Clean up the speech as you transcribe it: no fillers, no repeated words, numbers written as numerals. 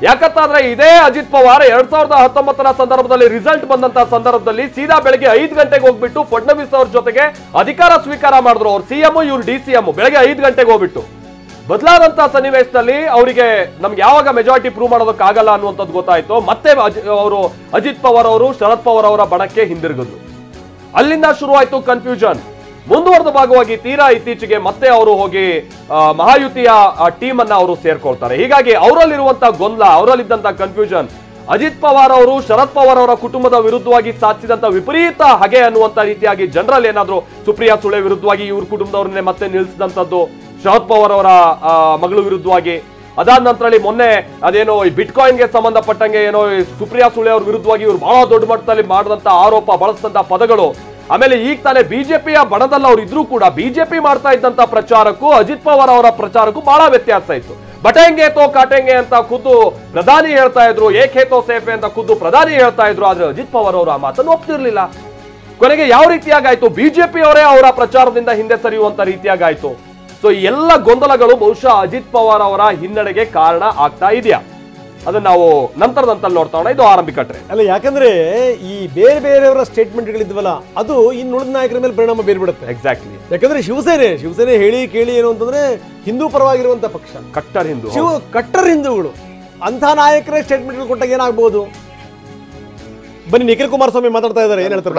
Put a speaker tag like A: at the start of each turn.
A: ಯಾಕಂತಂದ್ರೆ ಇದೇ ಅಜಿತ್ ಪವಾರ್ 2019ರ ಸಂದರ್ಭದಲ್ಲಿ ರಿಸಲ್ಟ್ ಬಂದಂತ ಸಂದರ್ಭದಲ್ಲಿ ಸೀದಾ ಬೆಳಗ್ಗೆ 5 ಗಂಟೆಗೆ ಹೋಗ್ಬಿಟ್ಟು ಫಡ್ನವೀಸ್ ಅವ್ರ ಜೊತೆಗೆ ಅಧಿಕಾರ ಸ್ವೀಕಾರ ಮಾಡಿದ್ರು. ಅವ್ರು ಸಿಎಂ, ಇವ್ರು DCM. ಬೆಳಗ್ಗೆ 5 ಗಂಟೆಗೆ ಹೋಗ್ಬಿಟ್ಟು ಬದಲಾದಂತ ಸನ್ನಿವೇಶದಲ್ಲಿ ಅವರಿಗೆ ನಮ್ಗೆ ಯಾವಾಗ ಮೆಜಾರಿಟಿ ಪ್ರೂವ್ ಮಾಡೋದಕ್ಕಾಗಲ್ಲ ಅನ್ನುವಂಥದ್ದು ಗೊತ್ತಾಯ್ತು. ಮತ್ತೆ ಅವರು ಅಜಿತ್ ಪವಾರ್ ಅವರು ಶರದ್ ಪವಾರ್ ಅವರ ಬಣಕ್ಕೆ ಹಿಂದಿರುಗಿದ್ರು. ಅಲ್ಲಿಂದ ಶುರುವಾಯ್ತು ಕನ್ಫ್ಯೂಷನ್. ಮುಂದುವರೆದ ಭಾಗವಾಗಿ ತೀರಾ ಇತ್ತೀಚೆಗೆ ಮತ್ತೆ ಅವರು ಹೋಗಿ ಮಹಾಯುತಿಯ ಟೀಮ್ ಅನ್ನ ಅವರು ಸೇರ್ಕೊಳ್ತಾರೆ. ಹೀಗಾಗಿ ಅವರಲ್ಲಿರುವಂತಹ ಗೊಂದಲ, ಅವರಲ್ಲಿದ್ದಂತ ಕನ್ಫ್ಯೂಷನ್, ಅಜಿತ್ ಪವಾರ್ ಅವರು ಶರದ್ ಪವಾರ್ ಅವರ ಕುಟುಂಬದ ವಿರುದ್ಧವಾಗಿ ಸಾಧಿಸಿದಂತ ವಿಪರೀತ ಹಗೆ ಅನ್ನುವಂತ ರೀತಿಯಾಗಿ ಜನರಲ್ ಏನಾದ್ರು ಸುಪ್ರಿಯಾ ಸುಳೆ ವಿರುದ್ಧವಾಗಿ ಇವ್ರ ಕುಟುಂಬದವ್ರನ್ನೇ ಮತ್ತೆ ನಿಲ್ಲಿಸಿದಂತದ್ದು, ಶರದ್ ಪವಾರ್ ಅವರ ಮಗಳು ವಿರುದ್ಧವಾಗಿ. ಅದಾದ ನಂತರ ಮೊನ್ನೆ ಅದೇನೋ ಈ ಬಿಟ್ಕಾಯಿನ್ಗೆ ಸಂಬಂಧಪಟ್ಟಂಗೆ ಏನೋ ಸುಪ್ರಿಯಾ ಸುಳೆ ಅವ್ರ ವಿರುದ್ಧವಾಗಿ ಇವ್ರು ಬಹಳ ದೊಡ್ಡ ಮಟ್ಟದಲ್ಲಿ ಮಾಡಿದಂತ ಆರೋಪ, ಬಳಸಿದಂತ ಪದಗಳು. ಆಮೇಲೆ ಈಗ ತಾನೇ ಬಿಜೆಪಿಯ ಬಣದಲ್ಲಿ ಅವ್ರು ಇದ್ರೂ ಕೂಡ ಬಿಜೆಪಿ ಮಾಡ್ತಾ ಇದ್ದಂತ ಪ್ರಚಾರಕ್ಕೂ ಅಜಿತ್ ಪವಾರ್ ಅವರ ಪ್ರಚಾರಕ್ಕೂ ಬಹಳ ವ್ಯತ್ಯಾಸ ಇತ್ತು. ಬಟೆಂಗೆ ತೋ ಕಾಟೆಂಗೆ ಅಂತ ಖುದ್ದು ಪ್ರಧಾನಿ ಹೇಳ್ತಾ ಇದ್ರು, ಏಕೇತೋ ಸೇಫೆ ಅಂತ ಖುದ್ದು ಪ್ರಧಾನಿ ಹೇಳ್ತಾ ಇದ್ರು. ಆದ್ರೆ ಅಜಿತ್ ಪವಾರ್ ಅವರು ಆ ಮಾತನ್ನು ಒಪ್ತಿರ್ಲಿಲ್ಲ. ಕೊನೆಗೆ ಯಾವ ರೀತಿಯಾಗಾಯ್ತು, ಬಿಜೆಪಿ ಅವರೇ ಅವರ ಪ್ರಚಾರದಿಂದ ಹಿಂದೆ ಸರಿಯುವಂತ ರೀತಿಯಾಗಾಯ್ತು. ಸೊ ಈ ಎಲ್ಲ ಗೊಂದಲಗಳು ಬಹುಶಃ ಅಜಿತ್ ಪವಾರ್ ಅವರ ಹಿನ್ನಡೆಗೆ ಕಾರಣ ಆಗ್ತಾ ಇದೆಯಾ, ಅದನ್ನ ನಾವು ನಂತರದಂತಲ್ಲಿ ನೋಡ್ತಾ ಹೋಗೋಣ. ಇದು ಆರಂಭಿಕ ಟ್ರೆಂಡ್
B: ಅಲ್ಲ, ಯಾಕಂದ್ರೆ ಈ ಬೇರೆ ಬೇರೆಯವರ ಸ್ಟೇಟ್ಮೆಂಟ್ಗಳಿದ್ವಲ್ಲ ಅದು ಇನ್ನು ಉಳಿದ ನಾಯಕರ ಮೇಲೆ ಪರಿಣಾಮ ಬೀರ್ಬಿಡುತ್ತೆ.
A: ಎಕ್ಸಾಕ್ಟ್ಲಿ.
B: ಯಾಕಂದ್ರೆ ಶಿವಸೇನೆ ಹೇಳಿ ಕೇಳಿ ಏನು ಅಂತಂದ್ರೆ ಹಿಂದೂ ಪರವಾಗಿರುವಂತ ಪಕ್ಷ,
A: ಕಟ್ಟರ್ ಹಿಂದೂ,
B: ಕಟ್ಟರ್ ಹಿಂದೂಗಳು. ಅಂಥ ನಾಯಕರೇ ಸ್ಟೇಟ್ಮೆಂಟ್ಗಳು ಕೊಟ್ಟಾಗ ಏನಾಗ್ಬೋದು? ಬನ್ನಿ, ನಿಖಿಲ್ ಕುಮಾರಸ್ವಾಮಿ ಮಾತಾಡ್ತಾ ಇದ್ದಾರೆ, ಏನ್ ಹೇಳ್ತಾರೆ?